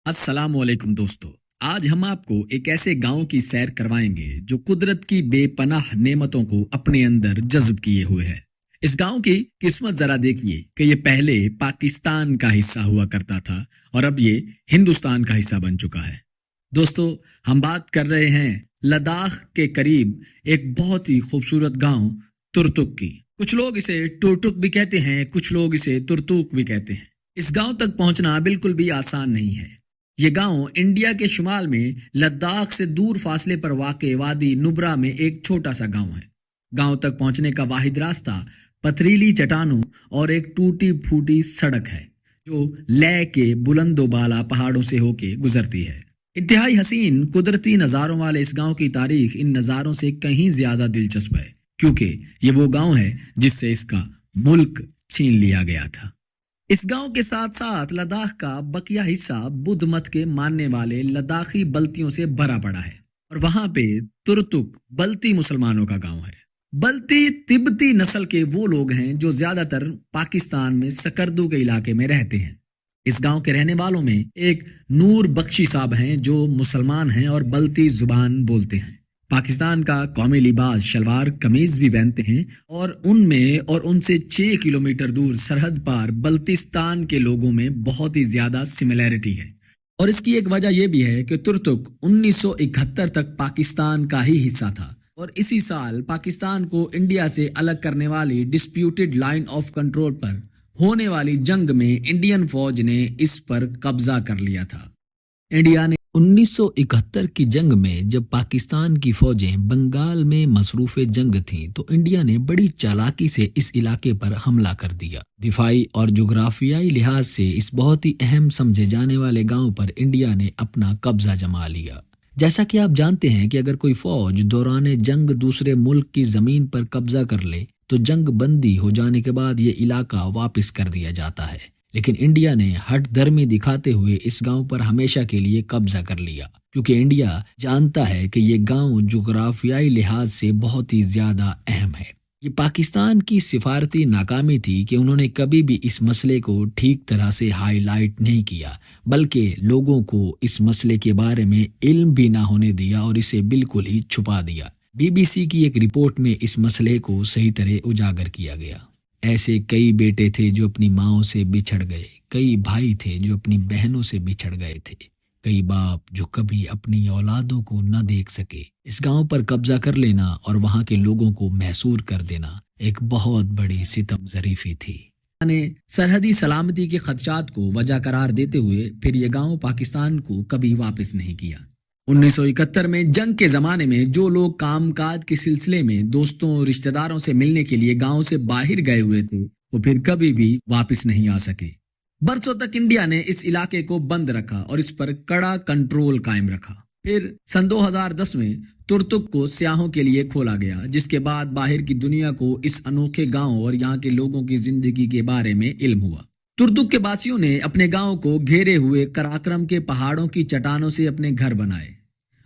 अस्सलाम वालेकुम दोस्तों। आज हम आपको एक ऐसे गांव की सैर करवाएंगे जो कुदरत की बेपनाह नेमतों को अपने अंदर जज्ब किए हुए है। इस गांव की किस्मत जरा देखिए कि ये पहले पाकिस्तान का हिस्सा हुआ करता था और अब ये हिंदुस्तान का हिस्सा बन चुका है। दोस्तों, हम बात कर रहे हैं लद्दाख के करीब एक बहुत ही खूबसूरत गांव तुर्तुक की। कुछ लोग इसे टुरटुक भी कहते हैं, कुछ लोग इसे तुर्तुक भी कहते हैं। इस गांव तक पहुंचना बिल्कुल भी आसान नहीं है। ये गांव इंडिया के शुमाल में लद्दाख से दूर फासले पर वाक़ वादी नुब्रा में एक छोटा सा गांव है। गांव तक पहुंचने का वाहिद रास्ता पथरीली चट्टानों और एक टूटी फूटी सड़क है जो लेह के बुलंदोबाला पहाड़ों से होके गुजरती है। इंतहाई हसीन कुदरती नज़ारों वाले इस गांव की तारीख इन नज़ारों से कहीं ज्यादा दिलचस्प है, क्योंकि ये वो गांव है जिससे इसका मुल्क छीन लिया गया था। इस गांव के साथ साथ लद्दाख का बकिया हिस्सा बुद्ध मत के मानने वाले लद्दाखी बल्तियों से भरा पड़ा है और वहां पे तुर्तुक बल्ती मुसलमानों का गांव है। बल्ती तिब्बती नस्ल के वो लोग हैं जो ज्यादातर पाकिस्तान में सकरदू के इलाके में रहते हैं। इस गांव के रहने वालों में एक नूर बख्शी साहब हैं जो मुसलमान हैं और बल्ती जुबान बोलते हैं। पाकिस्तान का कौमी लिबास शलवार कमीज भी पहनते हैं और उनमें और उनसे 6 किलोमीटर दूर सरहद पार बल्तिस्तान के लोगों में बहुत ही ज्यादा सिमिलैरिटी है। और इसकी एक वजह यह भी है कि तुर्तुक 1971 तक पाकिस्तान का ही हिस्सा था और इसी साल पाकिस्तान को इंडिया से अलग करने वाली डिस्प्यूटेड लाइन ऑफ कंट्रोल पर होने वाली जंग में इंडियन फौज ने इस पर कब्जा कर लिया था। इंडिया ने 1971 की जंग में जब पाकिस्तान की फौजें बंगाल में मसरूफ जंग थीं, तो इंडिया ने बड़ी चालाकी से इस इलाके पर हमला कर दिया। दिफाई और जोग्राफियाई लिहाज से इस बहुत ही अहम समझे जाने वाले गांव पर इंडिया ने अपना कब्जा जमा लिया। जैसा कि आप जानते हैं कि अगर कोई फौज दौरान जंग दूसरे मुल्क की जमीन पर कब्जा कर ले तो जंग बंदी हो जाने के बाद ये इलाका वापस कर दिया जाता है, लेकिन इंडिया ने हट धर्मी दिखाते हुए इस गांव पर हमेशा के लिए कब्जा कर लिया, क्योंकि इंडिया जानता है कि ये गांव जुग्राफियाई लिहाज से बहुत ही ज्यादा अहम है। ये पाकिस्तान की सिफारती नाकामी थी कि उन्होंने कभी भी इस मसले को ठीक तरह से हाईलाइट नहीं किया, बल्कि लोगों को इस मसले के बारे में इल्म भी ना होने दिया और इसे बिल्कुल ही छुपा दिया। BBC की एक रिपोर्ट में इस मसले को सही तरह उजागर किया गया। ऐसे कई बेटे थे जो अपनी माओं से बिछड़ गए, कई भाई थे जो अपनी बहनों से बिछड़ गए थे, कई बाप जो कभी अपनी औलादों को न देख सके। इस गांव पर कब्जा कर लेना और वहां के लोगों को महसूर कर देना एक बहुत बड़ी सितम ज़रीफी थी। ने सरहदी सलामती के खदशात को वजह करार देते हुए फिर यह गांव पाकिस्तान को कभी वापस नहीं किया। 1971 में जंग के जमाने में जो लोग कामकाज के सिलसिले में दोस्तों और रिश्तेदारों से मिलने के लिए गांव से बाहर गए हुए थे, वो फिर कभी भी वापस नहीं आ सके। बरसों तक इंडिया ने इस इलाके को बंद रखा और इस पर कड़ा कंट्रोल कायम रखा। फिर सन 2010 में तुर्तुक को सियाहों के लिए खोला गया, जिसके बाद बाहर की दुनिया को इस अनोखे गांव और यहाँ के लोगों की जिंदगी के बारे में इल्म हुआ। तुर्तुक के बासियों ने अपने गांव को घेरे हुए कराक्रम के पहाड़ों की चट्टानों से अपने घर बनाए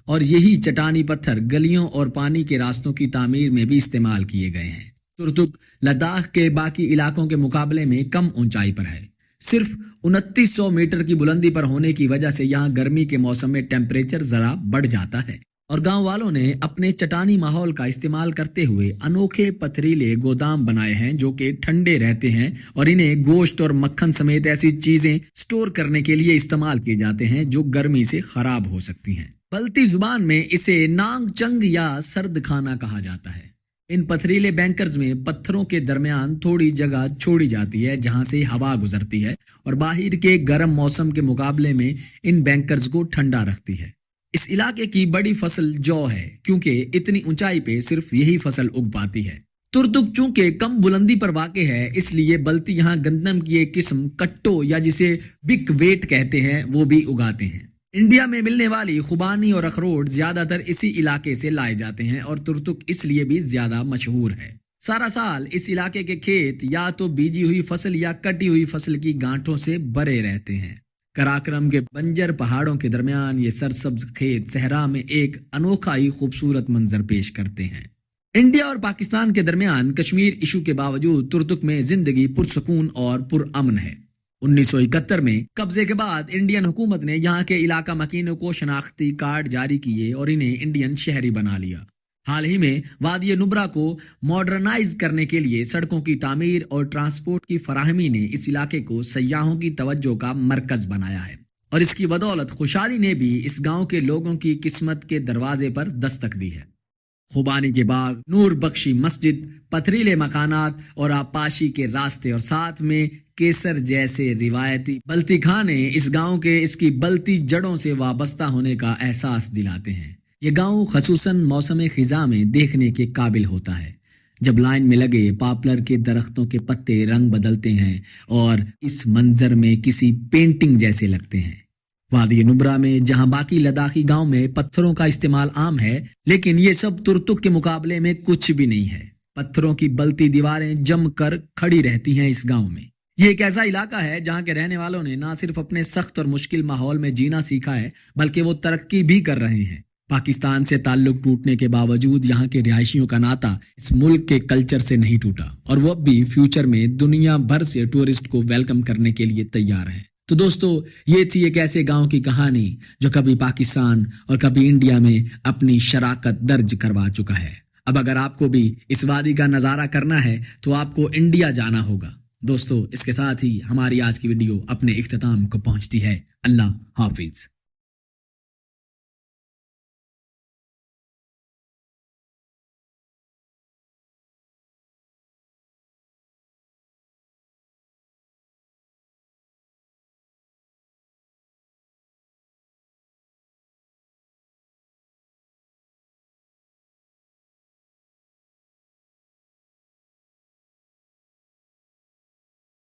और यही चट्टानी पत्थर गलियों और पानी के रास्तों की तामीर में भी इस्तेमाल किए गए हैं। तुर्तुक लद्दाख के बाकी इलाकों के मुकाबले में कम ऊंचाई पर है। सिर्फ 2900 मीटर की बुलंदी पर होने की वजह से यहाँ गर्मी के मौसम में टेम्परेचर जरा बढ़ जाता है और गांव वालों ने अपने चट्टानी माहौल का इस्तेमाल करते हुए अनोखे पथरीले गोदाम बनाए हैं जो कि ठंडे रहते हैं और इन्हें गोश्त और मक्खन समेत ऐसी चीजें स्टोर करने के लिए इस्तेमाल किए जाते हैं जो गर्मी से खराब हो सकती हैं। बल्ती जुबान में इसे नांग चंग या सर्द खाना कहा जाता है। इन पथरीले बैंकर्स में पत्थरों के दरमियान थोड़ी जगह छोड़ी जाती है जहां से हवा गुजरती है और बाहर के गर्म मौसम के मुकाबले में इन बैंकर्स को ठंडा रखती है। इस इलाके की बड़ी फसल जौ है, क्योंकि इतनी ऊंचाई पे सिर्फ यही फसल उग पाती है। तुर्तुक चूंकि कम बुलंदी पर वाक़े है, इसलिए बल्ती यहाँ गंदम की एक किस्म कट्टो या जिसे बिग वेट कहते हैं वो भी उगाते हैं। इंडिया में मिलने वाली खुबानी और अखरोट ज्यादातर इसी इलाके से लाए जाते हैं और तुर्तुक इसलिए भी ज्यादा मशहूर है। सारा साल इस इलाके के खेत या तो बीजी हुई फसल या कटी हुई फसल की गांठों से भरे रहते हैं। कराक्रम के बंजर पहाड़ों के दरमियान ये सरसब्ज खेत सहरा में एक अनोखा ही खूबसूरत मंजर पेश करते हैं। इंडिया और पाकिस्तान के दरमियान कश्मीर इशू के बावजूद तुर्तुक में जिंदगी पुरसकून और पुरअमन है। 1971 میں قبضے کے بعد انڈین حکومت نے یہاں کے علاقہ مکینوں کو شناختی کارڈ جاری کیے اور انہیں انڈین شہری بنا لیا۔ حال ہی میں وادی نبرا کو ماڈرنائز کرنے کے لیے سڑکوں کی تعمیر اور ٹرانسپورٹ کی فراہمی نے اس علاقے کو سیاحوں کی توجہ کا مرکز بنایا ہے، اور اس کی بدولت خوشحالی نے بھی اس گاؤں کے لوگوں کی قسمت کے دروازے پر دستک دی ہے۔ خوبانی کے باغ، نور بخشی مسجد، پتھریلے مکانات اور آبپاشی کے راستے اور ساتھ میں کیسر جیسے روایتی بلتی کھانے اس گاؤں کے اس کی بلتی جڑوں سے وابستہ ہونے کا احساس دلاتے ہیں۔ یہ گاؤں خصوصاً موسم خزاں میں دیکھنے کے قابل ہوتا ہے، جب لائن میں لگے پاپلر کے درختوں کے پتے رنگ بدلتے ہیں اور اس منظر میں کسی پینٹنگ جیسے لگتے ہیں۔ وادی نبرا میں جہاں باقی لداخی گاؤں میں پتھروں کا استعمال عام ہے، لیکن یہ سب ترتک کے مقابلے میں کچھ بھی نہیں ہے۔ پتھروں کی بلتی دیواریں جم کر کھڑی رہتی ہیں اس گاؤں میں۔ یہ ایک ایسا علاقہ ہے جہاں کے رہنے والوں نے نہ صرف اپنے سخت اور مشکل ماحول میں جینا سیکھا ہے، بلکہ وہ ترقی بھی کر رہے ہیں۔ پاکستان سے تعلق ٹوٹنے کے باوجود یہاں کے رہائشیوں کا ناطہ اس ملک کے کلچر سے نہیں ٹوٹا، اور وہ اب بھی فیوچر میں دنیا بھر سے ٹورسٹ کو ویلکم کرنے کے لیے تیار ہیں۔ تو دوستو، یہ تھی ایک ایسے گاؤں کی کہانی جو کبھی پاکستان اور کبھی انڈیا میں اپنی شراکت درج کروا چکا ہے۔ اب اگر آپ کو بھی اس وادی کا نظارہ کرنا ہے تو آپ کو انڈیا جانا ہوگا۔ دوستو، اس کے ساتھ ہی ہماری آج کی ویڈیو اپنے اختتام کو پہنچتی ہے۔ اللہ حافظ۔